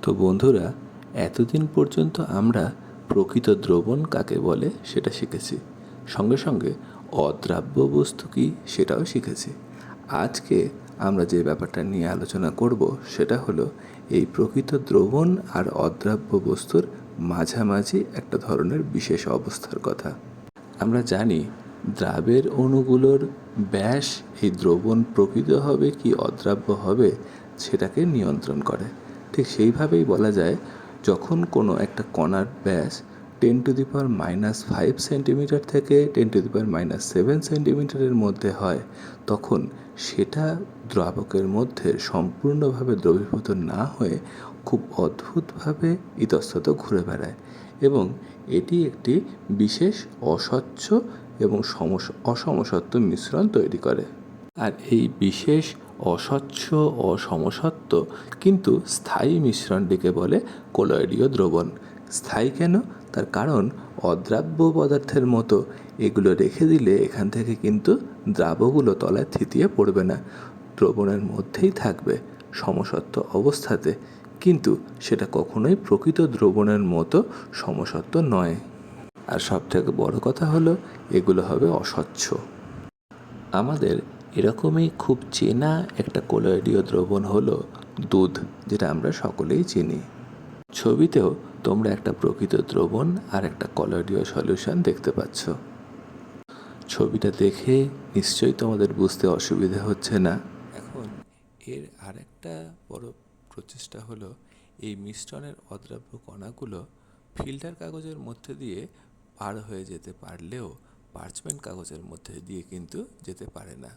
তো বন্ধুরা, এতদিন পর্যন্ত আমরা প্রকৃত দ্রবণ কাকে বলে সেটা শিখেছি, সঙ্গে সঙ্গে অদ্রাব্য বস্তু কী সেটাও শিখেছি। আজকে আমরা যে ব্যাপারটা নিয়ে আলোচনা করব সেটা হলো এই প্রকৃত দ্রবণ আর অদ্রাব্য বস্তুর মাঝামাঝি একটা ধরনের বিশেষ অবস্থার কথা। আমরা জানি দ্রাবের অণুগুলোর ব্যাস এই দ্রবণ প্রকৃত হবে কি অদ্রাব্য হবে সেটাকে নিয়ন্ত্রণ করে। ঠিক সেইভাবেই বলা যায়, যখন কোনো একটা কণার ব্যাস 10⁻⁻5 সেন্টিমিটার থেকে 10⁻⁷ সেন্টিমিটারের মধ্যে হয়, তখন সেটা দ্রাবকের মধ্যে সম্পূর্ণভাবে দ্রবীভূত না হয়ে খুব অদ্ভুতভাবে ইতস্তত ঘুরে বেড়ায় এবং এটি একটি বিশেষ অস্বচ্ছ এবং অসমসত্ব মিশ্রণ তৈরি করে। আর এই বিশেষ অস্বচ্ছ অসমসত্ব কিন্তু স্থায়ী মিশ্রণটিকে বলে কলয়েডীয় দ্রবণ। স্থায়ী কেন? তার কারণ অদ্রাব্য পদার্থের মতো এগুলো রেখে দিলে এখান থেকে কিন্তু দ্রাবকগুলো তলায় থিতিয়ে পড়বে না, দ্রবণের মধ্যেই থাকবে সমসত্ব অবস্থাতে, কিন্তু সেটা কখনোই প্রকৃত দ্রবণের মতো সমসত্ব নয়। আর সবথেকে বড় কথা হলো এগুলো হবে অস্বচ্ছ। আমাদের এরকমই খুব চেনা একটা কলয়েডীয় দ্রবণ হলো দুধ, যেটা আমরা সকলেই চিনি। ছবিতেও তোমরা একটা প্রকৃত দ্রবণ আর একটা কলয়েডীয় সলিউশন দেখতে পাচ্ছ। ছবিটা দেখে নিশ্চয়ই তোমাদের বুঝতে অসুবিধা হচ্ছে না। এখন এর আরেকটা বড় প্রচেষ্টা হলো এই মিশ্রণের অদ্রাব্য কণাগুলো ফিল্টার কাগজের মধ্যে দিয়ে পার হয়ে যেতে পারলেও পার্চমেন্ট কাগজের মধ্যে দিয়ে কিন্তু যেতে পারে না।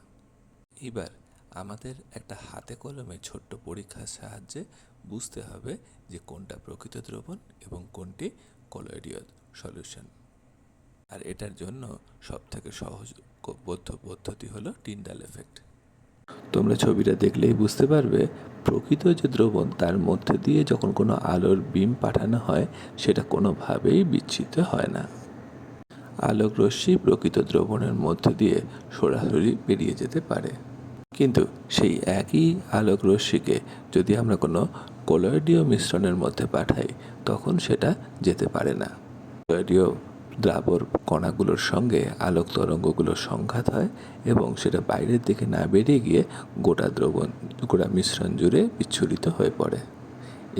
এবার আমাদের একটা হাতে কলমে ছোট্ট পরীক্ষার সাহায্যে বুঝতে হবে যে কোনটা প্রকৃত দ্রবণ এবং কোনটি কলয়েডীয় সলিউশন। আর এটার জন্য সবথেকে সহজবোধ্য পদ্ধতি হলো টিন্ডাল এফেক্ট। তোমরা ছবিটা দেখলেই বুঝতে পারবে প্রকৃত যে দ্রবণ তার মধ্যে দিয়ে যখন কোনো আলোর বিম পাঠানো হয় সেটা কোনোভাবেই বিচ্ছিন্ন হয় না। আলোক রশ্মি প্রকৃত দ্রবণের মধ্যে দিয়ে সরাসরি বেরিয়ে যেতে পারে, কিন্তু সেই একই আলোক রশ্মিকে যদি আমরা কোনো কলয়েডীয় মিশ্রণের মধ্যে পাঠাই তখন সেটা যেতে পারে না। কলয়েডীয় দ্রাবর কণাগুলোর সঙ্গে আলোক তরঙ্গগুলোর সংঘাত হয় এবং সেটা বাইরের দিকে না বেরিয়ে গিয়ে গোটা মিশ্রণ জুড়ে বিচ্ছুরিত হয়ে পড়ে।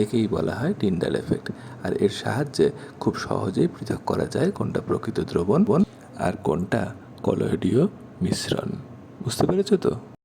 একেই বলা হয় টিন্ডাল এফেক্ট। আর এর সাহায্যে খুব সহজেই পৃথক করা যায় কোনটা প্রকৃত দ্রবণ আর কোনটা কলয়েডীয় মিশ্রণ। বুঝতে পেরেছো তো?